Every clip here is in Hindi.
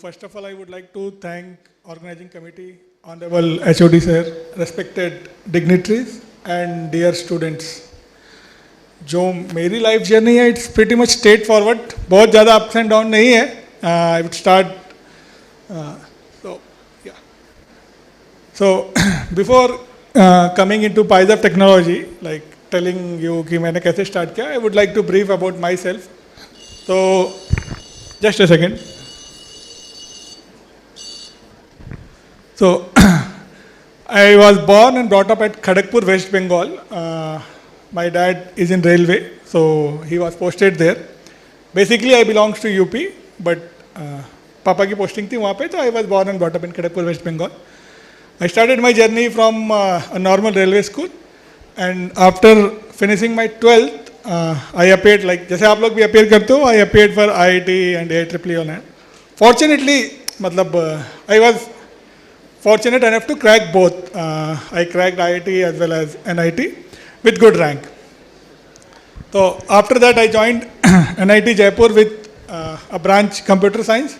First of all, I would like to thank organizing committee, Honorable HOD sir, respected dignitaries and dear students. जो मेरी लाइफ जर्नी है it's pretty much straightforward, बहुत ज़्यादा अप्स एंड डाउन नहीं है. I would start so before coming into pies of technology, like telling you कि मैंने कैसे स्टार्ट किया, I would like to brief about myself. तो just a second. So, I was born and brought up at Kharagpur, West Bengal. My dad is in railway, so he was posted there. Basically, I belongs to UP, but पापा की पोस्टिंग थी वहाँ पे, तो I was born and brought up in Kharagpur, West Bengal. I started my journey from a normal railway school, and after finishing my 12th, I appeared like जैसे आप लोग भी appear करते हो, I appeared for IIT and IEEE on it. Fortunately, मतलब I was fortunate enough to crack both. I cracked IIT as well as NIT with good rank. So after that I joined NIT Jaipur with a branch computer science.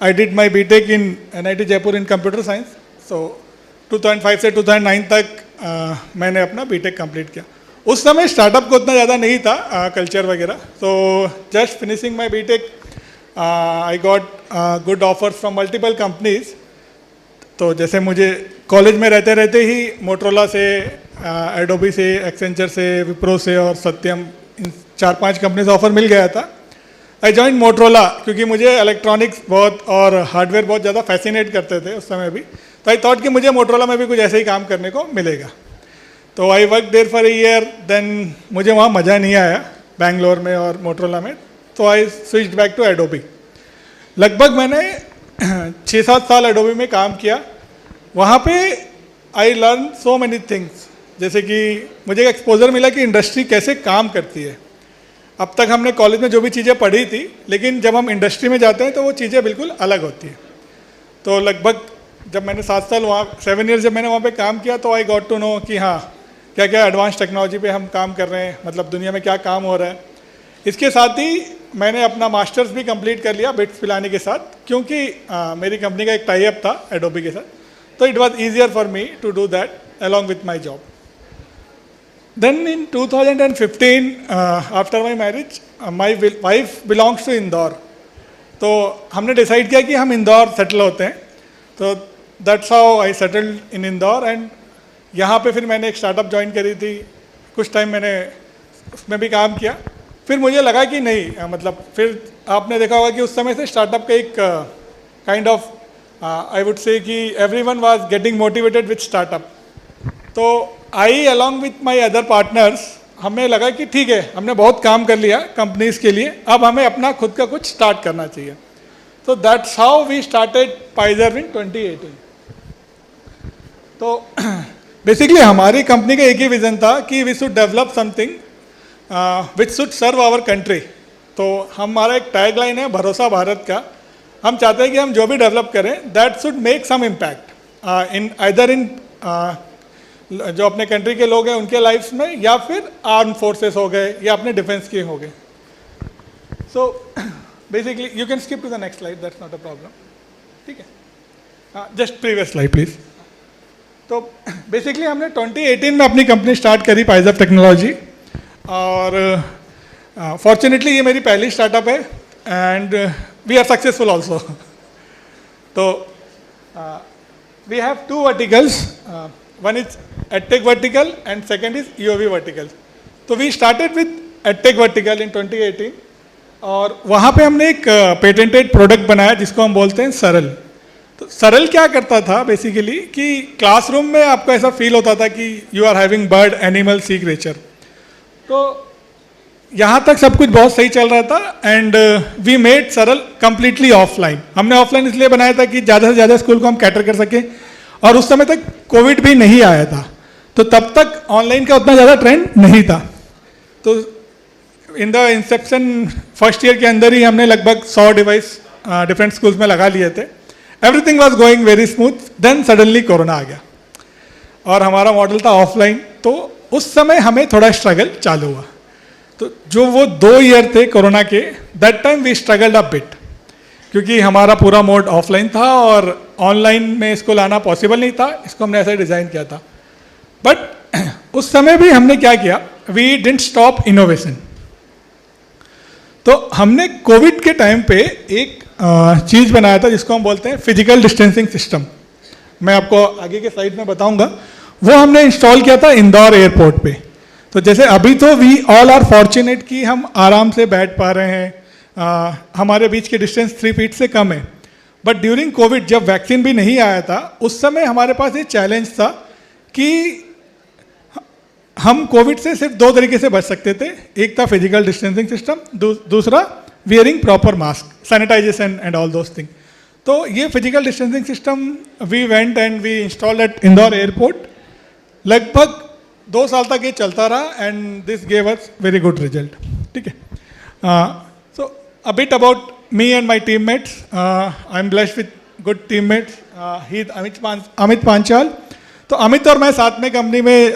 I did my BTech in NIT Jaipur in computer science. So 2005 से 2009 तक मैंने अपना BTech कंप्लीट किया. उस समय स्टार्टअप को उतना ज़्यादा नहीं था कल्चर वगैरह. So just finishing my BTech, I got good offers from multiple companies. तो जैसे मुझे कॉलेज में रहते रहते ही मोटरोला से, एडोबी से, एक्सेंचर से, विप्रो से और सत्यम, इन 4-5 कंपनी से ऑफर मिल गया था. आई जॉइन मोटरोला क्योंकि मुझे इलेक्ट्रॉनिक्स बहुत और हार्डवेयर बहुत ज़्यादा फैसिनेट करते थे उस समय भी. तो आई थॉट कि मुझे मोटरोला में भी कुछ ऐसे ही काम करने को मिलेगा. तो I work there for a year. Then मुझे वहाँ मज़ा नहीं आया बैंगलोर में और मोटरोला में, तो I switched back to Adobe. लगभग मैंने 6-7 साल एडोबी में काम किया. वहाँ पे I learn so many things. जैसे कि मुझे एक एक्सपोजर मिला कि इंडस्ट्री कैसे काम करती है. अब तक हमने कॉलेज में जो भी चीज़ें पढ़ी थी, लेकिन जब हम इंडस्ट्री में जाते हैं तो वो चीज़ें बिल्कुल अलग होती हैं. तो लगभग जब मैंने 7 साल वहाँ 7 ईयर जब मैंने वहाँ पे काम किया, तो आई गॉट टू नो कि हाँ क्या क्या एडवांस टेक्नोलॉजी पे हम काम कर रहे हैं, मतलब दुनिया में क्या काम हो रहा है. इसके साथ ही मैंने अपना मास्टर्स भी कंप्लीट कर लिया बिट्स पिलानी के साथ, क्योंकि मेरी कंपनी का एक टाई अप था एडोबी के साथ. तो it was easier for me to do that along with my job. Then in 2015 after my marriage, my wife belongs to Indore. तो हमने डिसाइड किया कि हम इंदौर सेटल होते हैं. तो that's how I settled in Indore. And यहाँ पे फिर मैंने एक स्टार्टअप ज्वाइन करी थी. कुछ टाइम मैंने उसमें भी काम किया. फिर मुझे लगा कि नहीं, मतलब फिर आपने देखा होगा कि उस समय से स्टार्टअप का एक kind of I would say कि everyone was getting motivated with startup. तो I along with my other partners, हमें लगा कि ठीक है, हमने बहुत काम कर लिया कंपनीज के लिए, अब हमें अपना खुद का कुछ स्टार्ट करना चाहिए. तो दैट्स हाउ वी स्टार्टेड पाइजर इन 2018. तो बेसिकली हमारी कंपनी का एक ही विजन था कि we should develop something which should serve our country. तो हमारा एक टैग लाइन है भरोसा भारत का. हम चाहते हैं कि हम जो भी डेवलप करें that should make some impact in either in जो अपने कंट्री के लोग हैं उनके लाइफ्स में, या फिर आर्म फोर्सेस हो गए या अपने डिफेंस के हो गए. So basically you can skip to the next slide, that's not a problem. ठीक है, जस्ट प्रीवियस स्लाइड प्लीज. तो बेसिकली हमने 2018 में अपनी कंपनी स्टार्ट करी पाइज ऑफ टेक्नोलॉजी. और फॉर्चुनेटली ये मेरी पहली स्टार्टअप है and we are successful also. तो we have 2 verticals. One is edtech vertical and second is EOV vertical. तो we started with edtech vertical in 2018. और वहाँ पे हमने एक पेटेंटेड प्रोडक्ट बनाया जिसको हम बोलते हैं सरल. तो सरल क्या करता था बेसिकली कि क्लासरूम में आपको ऐसा फील होता था कि you are having bird, animal, sea creature. तो यहाँ तक सब कुछ बहुत सही चल रहा था. एंड वी मेड सरल कम्प्लीटली ऑफलाइन. हमने ऑफलाइन इसलिए बनाया था कि ज़्यादा से ज़्यादा स्कूल को हम कैटर कर सकें. और उस समय तक कोविड भी नहीं आया था, तो तब तक ऑनलाइन का उतना ज़्यादा ट्रेंड नहीं था. तो in the Inception first year के अंदर ही हमने लगभग 100 डिवाइस डिफरेंट स्कूल्स में लगा लिए थे. Everything was going very smooth. Then suddenly corona आ गया और हमारा मॉडल था ऑफलाइन. तो उस समय हमें थोड़ा स्ट्रगल चालू हुआ. तो जो वो 2 ईयर थे कोरोना के, that time we struggled a bit. क्योंकि हमारा पूरा मोड ऑफलाइन था और ऑनलाइन में इसको लाना पॉसिबल नहीं था, इसको हमने ऐसा डिज़ाइन किया था. बट उस समय भी हमने क्या किया, वी डिडंट स्टॉप इनोवेशन. तो हमने कोविड के टाइम पे एक चीज़ बनाया था जिसको हम बोलते हैं फिजिकल डिस्टेंसिंग सिस्टम. मैं आपको आगे के स्लाइड में बताऊंगा. वो हमने इंस्टॉल किया था इंदौर एयरपोर्ट पे. तो जैसे अभी तो वी ऑल आर फॉर्चुनेट कि हम आराम से बैठ पा रहे हैं, हमारे बीच के डिस्टेंस 3 फीट से कम है. बट ड्यूरिंग कोविड जब वैक्सीन भी नहीं आया था, उस समय हमारे पास ये चैलेंज था कि हम कोविड से सिर्फ 2 तरीके से बच सकते थे. एक था फिजिकल डिस्टेंसिंग सिस्टम, दूसरा wearing proper mask, sanitization and all those thing. तो ये physical distancing system we went and we installed at Indore airport. लगभग 2 साल तक ये चलता रहा and this gave us very good result. ठीक है. So a bit about me and my teammates. I am blessed with good teammates. He Amit Panchal. तो अमित और मैं साथ में कंपनी में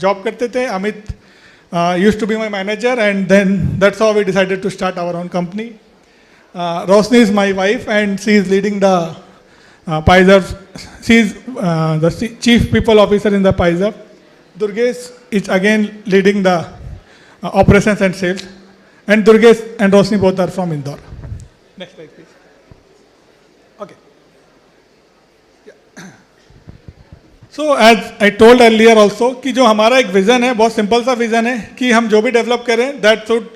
जॉब करते थे. Amit used to be my manager and then that's how we decided to start our own company. Rosni is my wife and she is leading the Pfizer. She is the chief people officer in the Pfizer. Durgesh is again leading the operations and sales. And Durgesh and Rosni both are from Indore. Next slide please. Okay. So as I told earlier also कि जो हमारा एक विज़न है, बहुत सिंपल सा विज़न है कि हम जो भी डेवलप करें that should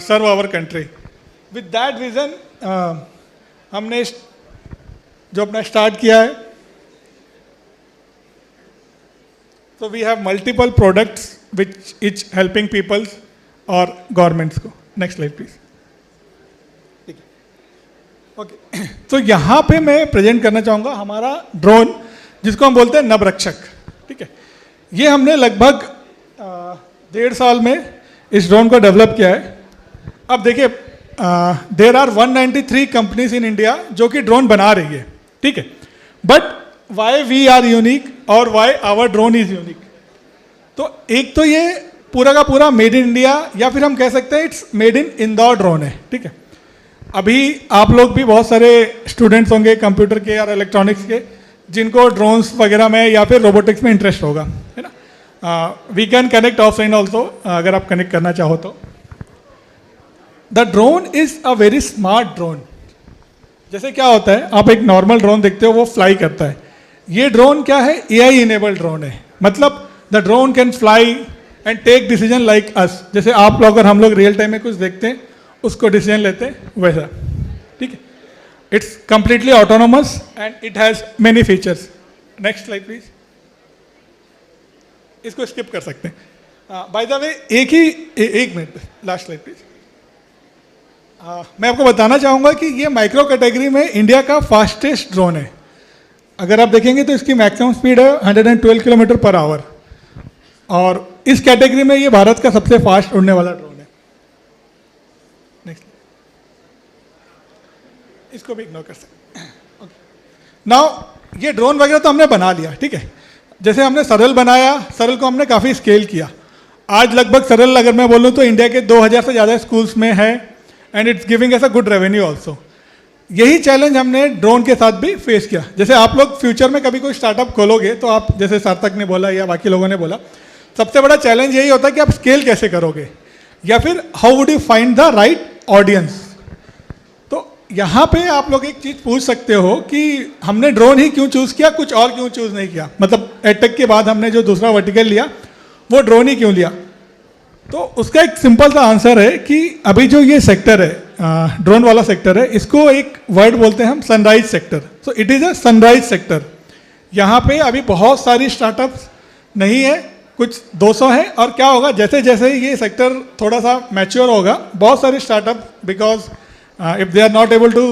serve our country. With that vision हमने जो अपना स्टार्ट किया है. So we have multiple products which is helping peoples और गवर्नमेंट्स को. Next slide please. ठीक है. ओके. तो यहाँ पे मैं प्रेजेंट करना चाहूँगा हमारा ड्रोन जिसको हम बोलते हैं नवरक्षक. ठीक है. ये हमने लगभग 1.5 साल में इस ड्रोन को डेवलप किया है. अब देखिए there are 193 companies in India जो कि ड्रोन बना रही है. ठीक है. But why we are unique और why our drone is unique. तो एक तो ये पूरा का पूरा मेड इन इंडिया या फिर हम कह सकते हैं it's made in Indore drone है. ठीक है. अभी आप लोग भी बहुत सारे स्टूडेंट्स होंगे कंप्यूटर के या इलेक्ट्रॉनिक्स के जिनको ड्रोन्स वगैरह में या फिर रोबोटिक्स में इंटरेस्ट होगा, है ना. We can connect offline also अगर आप कनेक्ट करना चाहो तो. The drone is a very smart drone. जैसे क्या होता है, आप एक नॉर्मल ड्रोन देखते हो वो फ्लाई करता है. ये ड्रोन क्या है, AI इनेबल्ड ड्रोन है. मतलब the drone can fly and take decision like us. जैसे आप लोग और हम लोग रियल टाइम में कुछ देखते हैं उसको डिसीजन लेते हैं वैसा. ठीक है. It's completely autonomous and it has many features. Next slide please. इसको skip कर सकते हैं. By the way, एक मिनट, लास्ट स्लाइड प्लीज. मैं आपको बताना चाहूँगा कि ये माइक्रो कैटेगरी में इंडिया का फास्टेस्ट ड्रोन है. अगर आप देखेंगे तो इसकी मैक्सिमम स्पीड है 112 किलोमीटर पर आवर और इस कैटेगरी में ये भारत का सबसे फास्ट उड़ने वाला ड्रोन है. नेक्स्ट. इसको भी इग्नोर कर सकते हैं. नाउ ये ड्रोन वगैरह तो हमने बना लिया. ठीक है. जैसे हमने सरल बनाया, सरल को हमने काफ़ी स्केल किया. आज लगभग सरल अगर मैं बोलूँ तो इंडिया के 2000 से ज़्यादा स्कूल्स में है and it's giving S a good revenue also. यही चैलेंज हमने ड्रोन के साथ भी फेस किया. जैसे आप लोग फ्यूचर में कभी कोई स्टार्टअप खोलोगे तो आप, जैसे सार्थक ने बोला या बाकी लोगों ने बोला, सबसे बड़ा चैलेंज यही होता है कि आप स्केल कैसे करोगे या फिर how would you find the right audience. यहाँ पे आप लोग एक चीज़ पूछ सकते हो कि हमने ड्रोन ही क्यों चूज़ किया, कुछ और क्यों चूज़ नहीं किया. मतलब एडटेक के बाद हमने जो दूसरा वर्टिकल लिया वो ड्रोन ही क्यों लिया. तो उसका एक सिंपल सा आंसर है कि अभी जो ये सेक्टर है, ड्रोन वाला सेक्टर है, इसको एक वर्ड बोलते हैं हम sunrise sector. So it is a sunrise sector. यहाँ पे अभी बहुत सारी स्टार्टअप्स नहीं है, कुछ 200 है. और क्या होगा, जैसे जैसे ये सेक्टर थोड़ा सा मैच्योर होगा, बहुत सारे startup because if they are not able to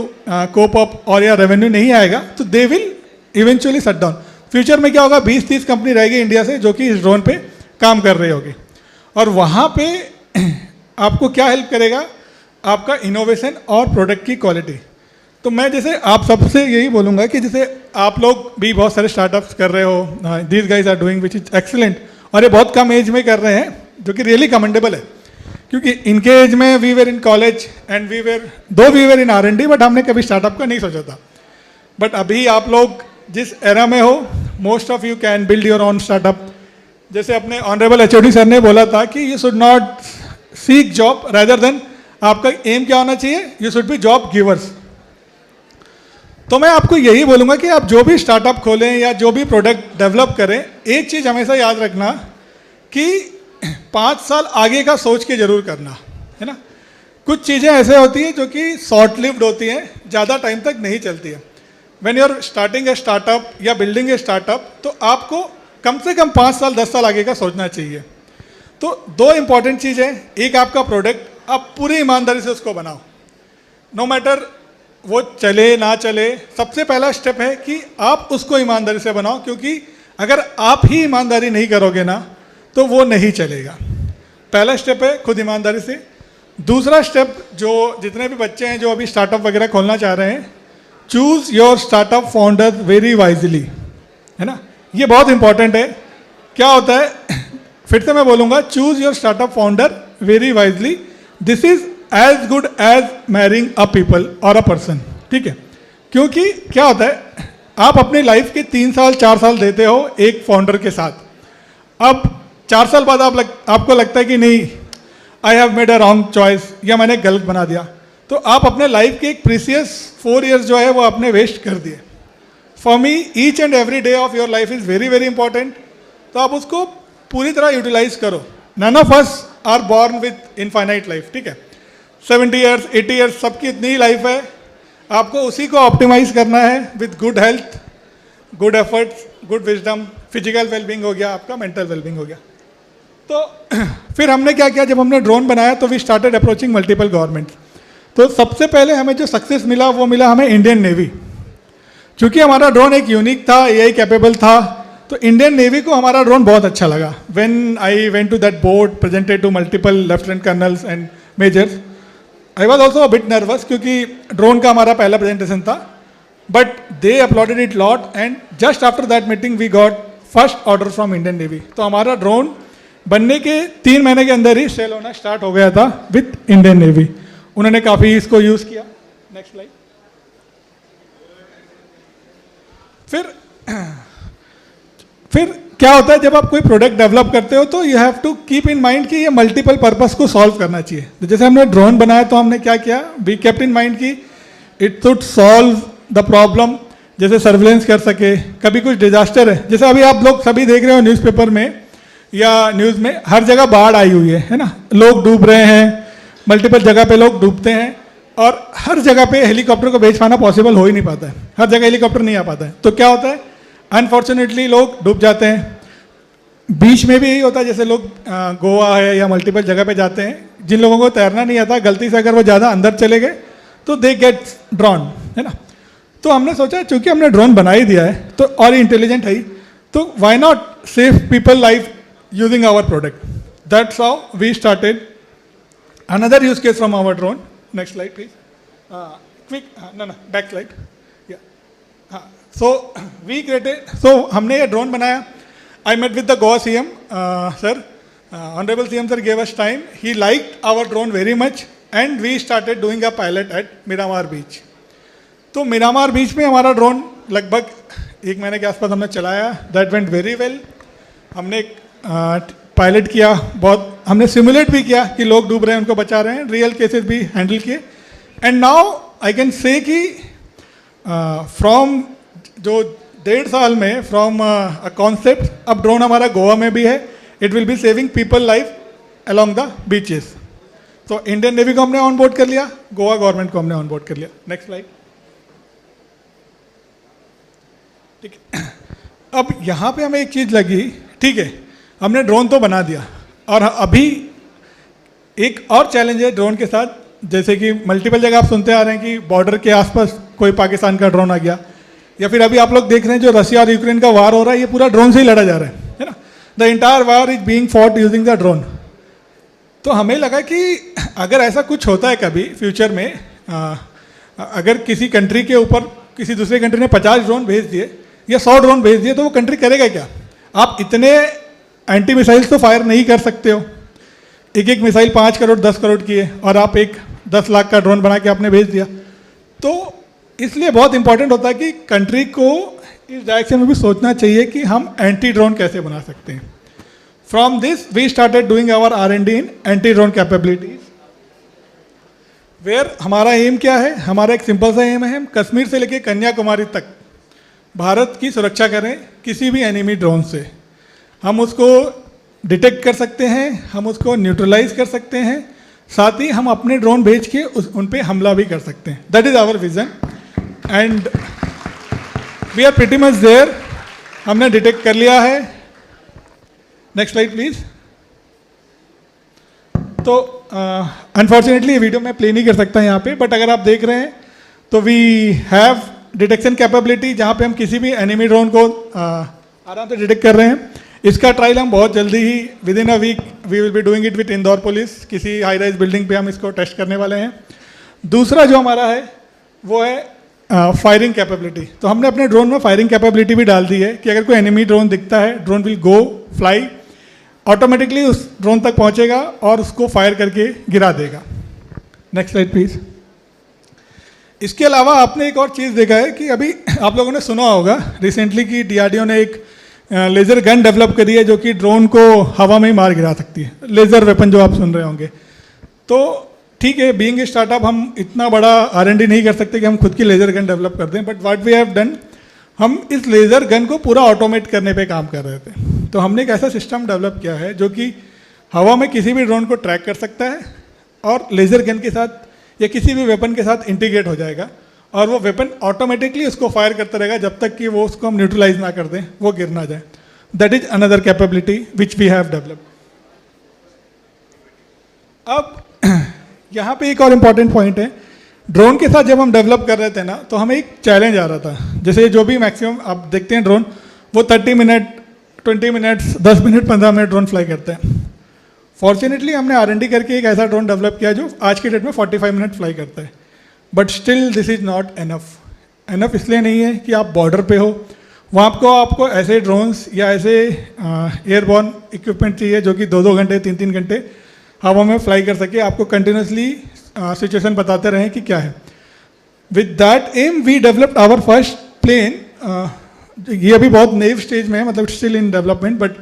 cope up और या रेवेन्यू नहीं आएगा तो they will eventually shut down. Future में क्या होगा, 20-30 कंपनी रहेगी इंडिया से जो कि इस ड्रोन पे काम कर रही होगी. और वहाँ पे आपको क्या हेल्प करेगा, आपका इनोवेशन और प्रोडक्ट की क्वालिटी. तो मैं जैसे आप सबसे यही बोलूँगा कि जैसे आप लोग भी बहुत सारे स्टार्टअप्स कर रहे हो, these guys are doing which is excellent, और ये बहुत कम एज में कर रहे हैं जो कि रियली कमेंडेबल है. क्योंकि इनके एज में we were in college and we were in R&D, but हमने कभी स्टार्टअप का नहीं सोचा था. बट अभी आप लोग जिस एरा में हो, most of you can build your own startup. जैसे अपने ऑनरेबल HOD सर ने बोला था कि you should not seek job rather than, आपका एम क्या होना चाहिए, you should be job givers. तो मैं आपको यही बोलूँगा कि आप जो भी स्टार्टअप खोलें या जो भी प्रोडक्ट डेवलप करें, एक चीज़ हमेशा याद रखना कि 5 साल आगे का सोच के जरूर करना, है ना. कुछ चीज़ें ऐसे होती हैं जो कि शॉर्ट लिव्ड होती हैं, ज़्यादा टाइम तक नहीं चलती है. When you are starting a startup या बिल्डिंग ए स्टार्टअप, तो आपको कम से कम 5 साल 10 साल आगे का सोचना चाहिए. तो 2 इंपॉर्टेंट चीज़ें, एक आपका प्रोडक्ट आप पूरी ईमानदारी से उसको बनाओ, नो मैटर वो चले ना चले. सबसे पहला स्टेप है कि आप उसको ईमानदारी से बनाओ, क्योंकि अगर आप ही ईमानदारी नहीं करोगे ना तो वो नहीं चलेगा. पहला स्टेप है खुद ईमानदारी से. दूसरा स्टेप, जो जितने भी बच्चे हैं जो अभी स्टार्टअप वगैरह खोलना चाह रहे हैं, choose your startup founder very wisely, है ना. ये बहुत इंपॉर्टेंट है. क्या होता है, फिर से मैं बोलूँगा, choose your startup founder very wisely. This is as good as marrying a people और अ पर्सन, ठीक है. क्योंकि क्या होता है, आप अपनी लाइफ के 3 साल 4 साल देते हो एक फाउंडर के साथ. अब 4 साल बाद आपको लगता है कि नहीं, I have made a wrong choice, या मैंने गलत बना दिया, तो आप अपने लाइफ के एक प्रीसियस 4 years जो है वो आपने वेस्ट कर दिए. For me each and every day of your life is very very important. तो आप उसको पूरी तरह यूटिलाइज करो. None of us are born with infinite life, ठीक है. 70 years 80 years सबकी इतनी ही लाइफ है. आपको उसी को ऑप्टिमाइज करना है with good health, good efforts, good wisdom. Physical wellbeing हो गया, आपका मेंटल वेलबींग हो गया. तो फिर हमने क्या किया, जब हमने ड्रोन बनाया तो we started approaching multiple governments. तो सबसे पहले हमें जो सक्सेस मिला वो मिला हमें इंडियन नेवी. क्योंकि हमारा ड्रोन एक यूनिक था, AI कैपेबल था, तो इंडियन नेवी को हमारा ड्रोन बहुत अच्छा लगा. When I went to that board, presented to multiple lieutenant colonels and majors, I was also a bit nervous, क्योंकि ड्रोन का हमारा पहला प्रेजेंटेशन था. But they applauded it lot and just after that meeting we got first order from Indian Navy. तो हमारा ड्रोन बनने के 3 महीने के अंदर ही सेल होना स्टार्ट हो गया था विथ इंडियन नेवी. उन्होंने काफ़ी इसको यूज़ किया. Next slide. फिर क्या होता है, जब आप कोई प्रोडक्ट डेवलप करते हो तो you have to keep in mind कि ये मल्टीपल पर्पस को सॉल्व करना चाहिए. तो जैसे हमने ड्रोन बनाया तो हमने क्या किया, वी केप्ट इन माइंड कि it should solve the problem. जैसे सर्विलेंस कर सके, कभी कुछ डिजास्टर है, जैसे अभी आप लोग सभी देख रहे हो न्यूज़पेपर में या न्यूज़ में, हर जगह बाढ़ आई हुई है ना. लोग डूब रहे हैं, मल्टीपल जगह पे लोग डूबते हैं, और हर जगह पे हेलीकॉप्टर को भेज पाना पॉसिबल हो ही नहीं पाता है. हर जगह हेलीकॉप्टर नहीं आ पाता है. तो क्या होता है, अनफॉर्चुनेटली लोग डूब जाते हैं. बीच में भी यही होता है, जैसे लोग गोवा है या मल्टीपल जगह पे जाते हैं, जिन लोगों को तैरना नहीं आता, गलती से अगर वो ज़्यादा अंदर चले गए तो दे गेट ड्रॉन, है ना. तो हमने सोचा चूंकि हमने ड्रोन बना ही दिया है तो, और इंटेलिजेंट है ही, तो why not save people life using our product. That's how we started another use case from our drone. Next slide please. Quick, ना back slide. So we created, so हमने ये ड्रोन बनाया. I met with the Goa CM, sir. Honorable CM sir gave us time. He liked our drone very much and we started doing a pilot at Miramar Beach. तो मिरामार बीच में हमारा ड्रोन लगभग 1 महीने के आसपास हमने चलाया. That went very well. हमने पायलट किया, बहुत हमने सिमुलेट भी किया कि लोग डूब रहे हैं उनको बचा रहे हैं, रियल केसेस भी हैंडल किए. And now I can say कि फ्रॉम जो 1.5 साल में फ्रॉम अ कॉन्सेप्ट, अब ड्रोन हमारा गोवा में भी है. It will be saving people life along the beaches. तो इंडियन नेवी को हमने ऑन बोर्ड कर लिया, गोवा गवर्नमेंट को हमने ऑन बोर्ड कर लिया. Next slide. ठीक है. अब यहाँ पे हमें एक चीज़ लगी, ठीक है, हमने ड्रोन तो बना दिया, और अभी एक और चैलेंज है ड्रोन के साथ. जैसे कि मल्टीपल जगह आप सुनते आ रहे हैं कि बॉर्डर के आसपास कोई पाकिस्तान का ड्रोन आ गया, या फिर अभी आप लोग देख रहे हैं जो रशिया और यूक्रेन का वार हो रहा है, ये पूरा ड्रोन से ही लड़ा जा रहा है ना. The entire war is being fought using the drone. तो हमें लगा कि अगर ऐसा कुछ होता है कभी फ्यूचर में, अगर किसी कंट्री के ऊपर किसी दूसरे कंट्री ने 50 ड्रोन भेज दिए या 100 ड्रोन भेज दिए, तो वो कंट्री करेगा क्या. आप इतने एंटी मिसाइल्स तो फायर नहीं कर सकते हो, एक एक मिसाइल 5 करोड़ 10 करोड़ की है और आप एक 10 लाख का ड्रोन बना के आपने भेज दिया। तो इसलिए बहुत इंपॉर्टेंट होता है कि कंट्री को इस डायरेक्शन में भी सोचना चाहिए कि हम एंटी ड्रोन कैसे बना सकते हैं। From this we started doing our R&D in anti drone capabilities, where हमारा एम क्या है, हमारा एक सिंपल सा एम है, हम कश्मीर से लेकर कन्याकुमारी तक भारत की सुरक्षा करें किसी भी एनिमी ड्रोन से। हम उसको डिटेक्ट कर सकते हैं, हम उसको न्यूट्रलाइज कर सकते हैं, साथ ही हम अपने ड्रोन भेज के उन पे हमला भी कर सकते हैं। That is our vision and we are pretty much there. हमने डिटेक्ट कर लिया है। Next slide please. तो अनफॉर्चुनेटली ये वीडियो मैं प्ले नहीं कर सकता यहाँ पे, बट अगर आप देख रहे हैं तो वी हैव डिटेक्शन कैपेबिलिटी जहाँ पे हम किसी भी एनिमी ड्रोन को आराम से डिटेक्ट कर रहे हैं। इसका ट्रायल हम बहुत जल्दी ही within a week we will be doing it with Indore police. किसी हाई राइज बिल्डिंग पे हम इसको टेस्ट करने वाले हैं। दूसरा जो हमारा है वो है फायरिंग कैपेबिलिटी। तो हमने अपने ड्रोन में फायरिंग कैपेबिलिटी भी डाल दी है कि अगर कोई एनिमी ड्रोन दिखता है, drone will go fly, automatically उस ड्रोन तक पहुंचेगा और उसको फायर करके गिरा देगा। Next slide please. इसके अलावा आपने एक और चीज़ देखा है कि अभी आप लोगों ने सुना होगा रिसेंटली कि DRDO ने एक लेज़र गन डेवलप करी है जो कि ड्रोन को हवा में ही मार गिरा सकती है। लेज़र वेपन जो आप सुन रहे होंगे। तो ठीक है, बीइंग ए स्टार्टअप हम इतना बड़ा R&D नहीं कर सकते कि हम खुद की लेज़र गन डेवलप कर दें, but what we have done, हम इस लेज़र गन को पूरा ऑटोमेट करने पे काम कर रहे थे। तो हमने एक ऐसा सिस्टम डेवलप किया है जो कि हवा में किसी भी ड्रोन को ट्रैक कर सकता है और लेज़र गन के साथ या किसी भी वेपन के साथ इंटीग्रेट हो जाएगा और वो वेपन ऑटोमेटिकली उसको फायर करता रहेगा जब तक कि वो उसको हम न्यूट्रलाइज ना कर दें, वो गिर ना जाए। That is another capability which we have developed. अब यहाँ पे एक और इम्पॉर्टेंट पॉइंट है, ड्रोन के साथ जब हम डेवलप कर रहे थे ना तो हमें एक चैलेंज आ रहा था। जैसे जो भी मैक्सिमम आप देखते हैं ड्रोन, वो 30 minute 20 minutes 10 minute 15 minute drone fly करते हैं। फॉर्चुनेटली हमने R&D करके एक ऐसा ड्रोन डेवलप किया जो आज के डेट में 45 मिनट फ्लाई करता है। But still this is not enough इसलिए नहीं है कि आप बॉर्डर पे हो, वहाँ आपको ऐसे ड्रोन्स या ऐसे एयरबॉर्न इक्विपमेंट चाहिए जो कि 2-2 घंटे 3-3 घंटे हवा में फ्लाई कर सके, आपको कंटिन्यूसली सिचुएशन बताते रहें कि क्या है। With that aim we developed our first plane. ये अभी बहुत नेव स्टेज में है, मतलब still in development, but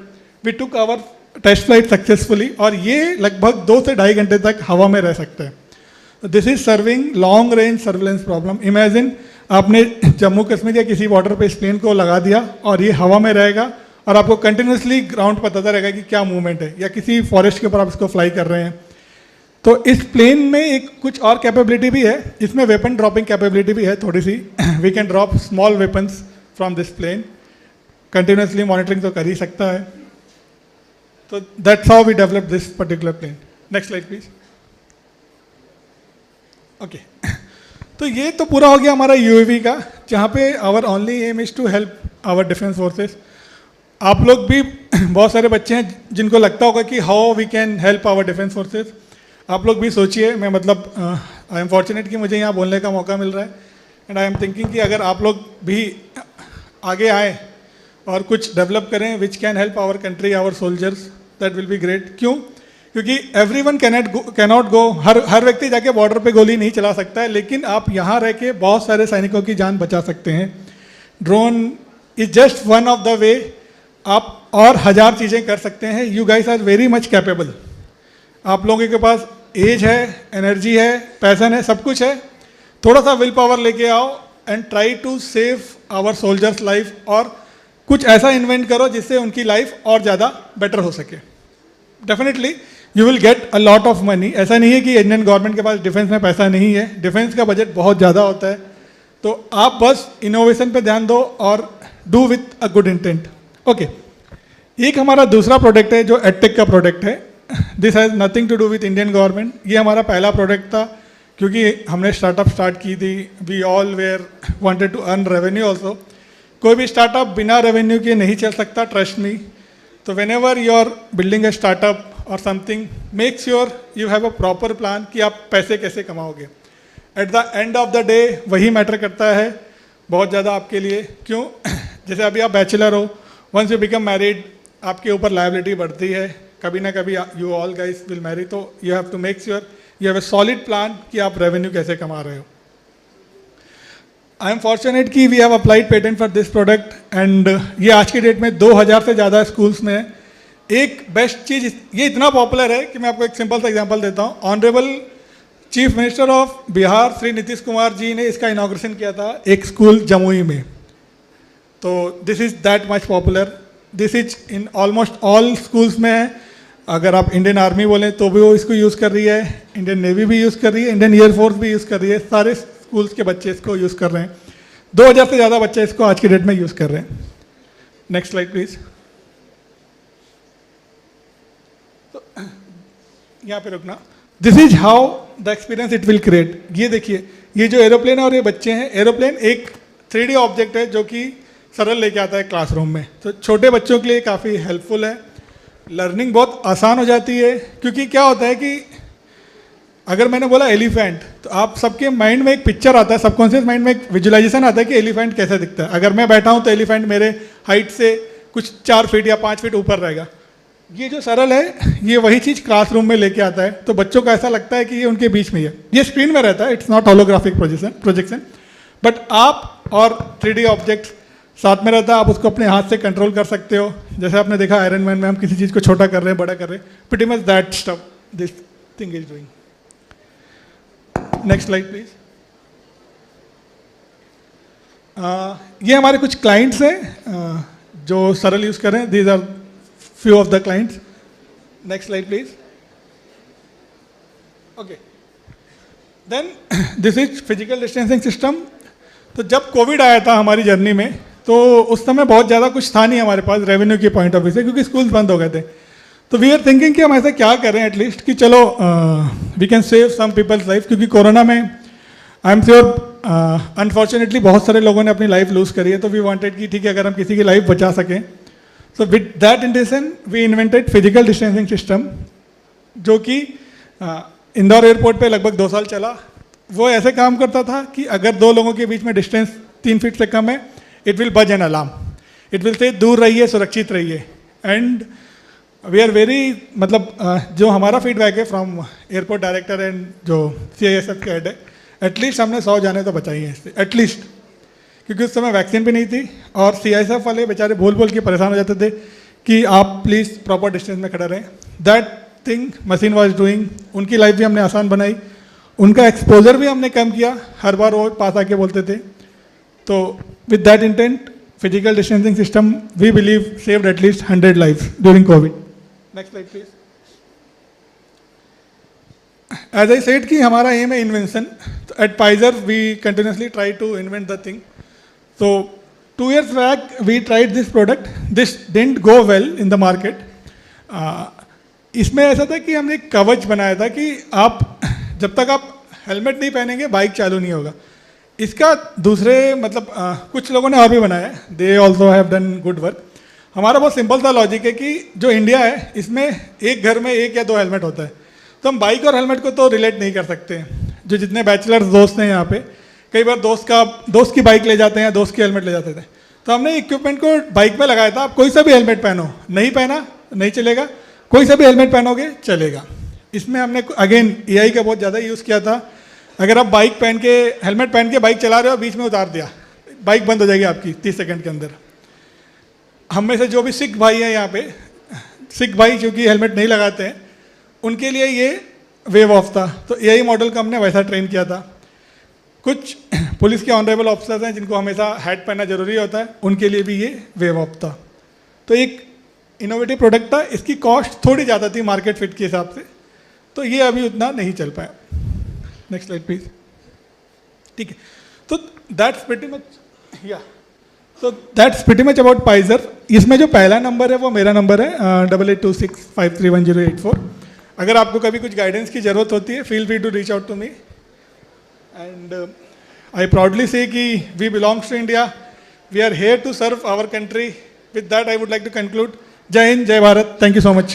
we took our test flight successfully और ये लगभग 2 से 2.5 घंटे तक हवा में रह सकता है। This is serving long range surveillance problem. Imagine आपने जम्मू कश्मीर या किसी बॉर्डर पे इस प्लेन को लगा दिया और ये हवा में रहेगा और आपको कंटिन्यूसली ग्राउंड बताता रहेगा कि क्या मूवमेंट है, या किसी फॉरेस्ट के ऊपर आप इसको फ्लाई कर रहे हैं। तो इस प्लेन में एक कुछ और कैपेबिलिटी भी है, इसमें वेपन ड्रॉपिंग कैपेबिलिटी भी है थोड़ी सी। We can drop small weapons from this plane, continuously monitoring तो कर ही सकता है। तो that's how we develop this particular plane. Next slide please. Okay, तो ये तो पूरा हो गया हमारा UAV का, जहाँ पे our only aim is to help our defence forces. आप लोग भी बहुत सारे बच्चे हैं जिनको लगता होगा कि how we can help our defence forces. आप लोग भी सोचिए, मैं मतलब आई एम फॉर्चुनेट कि मुझे यहाँ बोलने का मौका मिल रहा है एंड आई एम थिंकिंग कि अगर आप लोग भी आगे आए और कुछ डेवलप करें which can help our country, our soldiers, that will be great. क्यों? क्योंकि एवरीवन कैनॉट गो, हर व्यक्ति जाके बॉर्डर पे गोली नहीं चला सकता है, लेकिन आप यहाँ रह के बहुत सारे सैनिकों की जान बचा सकते हैं। Drone is just one of the way, आप और 1000 चीज़ें कर सकते हैं। You guys are very much capable. आप लोगों के पास एज है, एनर्जी है, पैसन है, सब कुछ है। थोड़ा सा विल पावर लेके आओ and try to save our soldiers life, और कुछ ऐसा इन्वेंट करो जिससे उनकी लाइफ और ज़्यादा बेटर हो सके। Definitely you will get a lot of money. ऐसा नहीं है कि इंडियन गवर्नमेंट के पास डिफेंस में पैसा नहीं है, डिफेंस का बजट बहुत ज़्यादा होता है। तो आप बस इनोवेशन पे ध्यान दो और do with a good intent. Okay, एक हमारा दूसरा प्रोडक्ट है जो एडटेक का प्रोडक्ट है। This has nothing to do with Indian government. ये हमारा पहला प्रोडक्ट था क्योंकि हमने स्टार्टअप स्टार्ट की थी। We all were wanted to earn revenue also. कोई भी स्टार्टअप बिना रेवेन्यू के नहीं चल सकता, ट्रस्ट मी। तो whenever you are building a startup और something, make sure you have a proper plan कि आप पैसे कैसे कमाओगे। At the end of the day वही मैटर करता है बहुत ज़्यादा आपके लिए। क्यों? जैसे अभी आप बैचलर हो, वंस यू बिकम मैरिड, आपके ऊपर लायबिलिटी बढ़ती है, कभी ना कभी you all guys will marry, तो you have to make sure you have a solid plan कि आप रेवेन्यू कैसे कमा रहे हो. आई एम फॉर्चुनेट कि we have applied patent for this product and ये आज की डेट में 2000 से ज़्यादा स्कूल्स में है. एक बेस्ट चीज़, ये इतना पॉपुलर है कि मैं आपको एक सिंपल सा एग्जांपल देता हूँ. Honourable chief minister of Bihar Shri Nitish Kumar ji ने इसका इनॉग्रेशन किया था एक स्कूल जमुई में. तो this is that much popular. This is in almost all schools में है. अगर आप इंडियन आर्मी बोलें तो भी वो इसको यूज़ कर रही है, इंडियन नेवी भी यूज़ कर रही है, इंडियन एयरफोर्स भी यूज़ कर रही है. सारे स्कूल्स के बच्चे इसको यूज़ कर रहे हैं. 2000 से ज़्यादा बच्चे इसको आज की डेट में यूज़ कर रहे हैं. Next slide please. तो यहाँ पे रुकना. This is how the experience it will create. ये देखिए, ये जो एरोप्लेन है और ये बच्चे हैं. एरोप्लेन एक 3D ऑब्जेक्ट है जो कि सरल लेके आता है क्लासरूम में. तो छोटे बच्चों के लिए काफ़ी हेल्पफुल है. लर्निंग बहुत आसान हो जाती है, क्योंकि क्या होता है कि अगर मैंने बोला एलिफेंट, तो आप सबके माइंड में एक पिक्चर आता है, सबकॉन्शियस माइंड में एक विजुअलाइजेशन आता है कि एलिफेंट कैसे दिखता है. अगर मैं बैठा हूँ तो एलिफेंट मेरे हाइट से कुछ 4 फीट या 5 फीट ऊपर रहेगा. ये जो सरल है ये वही चीज़ क्लासरूम में लेके आता है. तो बच्चों को ऐसा लगता है कि ये उनके बीच में है. ये स्क्रीन में रहता है, it's not holographic projection, but आप और 3D ऑब्जेक्ट साथ में रहता है. आप उसको अपने हाथ से कंट्रोल कर सकते हो. जैसे आपने देखा आयरन मैन में हम किसी चीज़ को छोटा कर रहे हैं, बड़ा कर रहे हैं. Pretty much that stuff this thing is doing. Next slide please. ये हमारे कुछ क्लाइंट्स हैं जो सरल यूज़ कर रहे हैं. These are few of the clients. Next slide please. Okay. Then this is physical distancing system. तो जब कोविड आया था हमारी जर्नी में, तो उस समय बहुत ज़्यादा कुछ था नहीं हमारे पास रेवेन्यू के पॉइंट ऑफ व्यू से, क्योंकि स्कूल्स बंद हो गए थे. तो वी आर थिंकिंग कि हम ऐसा क्या करें एटलीस्ट कि चलो we can save some peoples life. क्योंकि कोरोना में आई एम श्योर अनफॉर्चुनेटली बहुत सारे लोगों ने अपनी लाइफ लूज़ करी है. तो वी वांटेड कि ठीक है, अगर हम किसी की लाइफ बचा सकें. So with that intention, we invented physical distancing system, जो कि इंदौर एयरपोर्ट पे लगभग 2 साल चला. वो ऐसे काम करता था कि अगर 2 लोगों के बीच में डिस्टेंस 3 फीट से कम है, इट विल बज an alarm. It will say दूर रहिए, सुरक्षित रहिए. एंड वी आर वेरी, मतलब जो हमारा फीडबैक है फ्रॉम एयरपोर्ट डायरेक्टर एंड जो CISF के हेड है, एटलीस्ट हमने 100 जाने तो बचाई हैं इससे एटलीस्ट. क्योंकि उस समय वैक्सीन भी नहीं थी और CISF वाले बेचारे बोल बोल के परेशान हो जाते थे कि आप प्लीज़ प्रॉपर डिस्टेंस में खड़े रहें. That thing machine was doing. उनकी लाइफ भी हमने आसान बनाई, उनका एक्सपोजर भी हमने कम किया. हर बार वो पास आके बोलते थे. तो with that intent physical distancing system we believe saved at least 100 life during COVID. Next slide please. As I said कि हमारा एम है इन्वेंशन. तो एट पाइजर we continuously try to invent the thing. So 2 years back we tried this product. This didn't go well in the market. इसमें ऐसा था कि हमने एक कवच बनाया था कि आप जब तक आप हेलमेट नहीं पहनेंगे बाइक चालू नहीं होगा. इसका दूसरे मतलब कुछ लोगों ने और भी बनाया है. They also have done good work. हमारा बहुत सिंपल सा लॉजिक है कि जो इंडिया है इसमें एक घर में 1 या 2 हेलमेट होता है. तो हम बाइक और हेलमेट को तो रिलेट नहीं कर सकते. जो जितने बैचलर्स दोस्त हैं यहाँ पे, कई बार दोस्त की बाइक ले जाते हैं, दोस्त की हेलमेट ले जाते थे. तो हमने इक्विपमेंट को बाइक में लगाया था. आप कोई सा भी हेलमेट पहनो, नहीं पहना नहीं चलेगा, कोई सा भी हेलमेट पहनोगे चलेगा. इसमें हमने अगेन AI का बहुत ज़्यादा यूज़ किया था. अगर आप बाइक पहन के हेलमेट पहन के बाइक चला रहे हो, बीच में उतार दिया, बाइक बंद हो जाएगी आपकी 30 सेकंड के अंदर. हम में से जो भी सिख भाई हैं यहाँ पे, सिख भाई जो कि हेलमेट नहीं लगाते हैं, उनके लिए ये वेव ऑफ था. तो AI मॉडल का हमने वैसा ट्रेन किया था. कुछ पुलिस के ऑनरेबल ऑफिसर्स हैं जिनको हमेशा हैट पहनना जरूरी होता है, उनके लिए भी ये वेव ऑफ था. तो एक इनोवेटिव प्रोडक्ट था. इसकी कॉस्ट थोड़ी ज़्यादा थी मार्केट फिट के हिसाब से, तो ये अभी उतना नहीं चल पाया. Next slide please. ठीक है. तो दैट्स प्रीटी मच अबाउट पाइजर. इसमें जो पहला नंबर है वो मेरा नंबर है 8826531084. अगर आपको कभी कुछ गाइडेंस की ज़रूरत होती है, feel free to reach out to me. And I proudly say कि we belongs to India. We are here to serve our country. With that, I would like to conclude. Jai Hind, Jai Bharat. Thank you so much.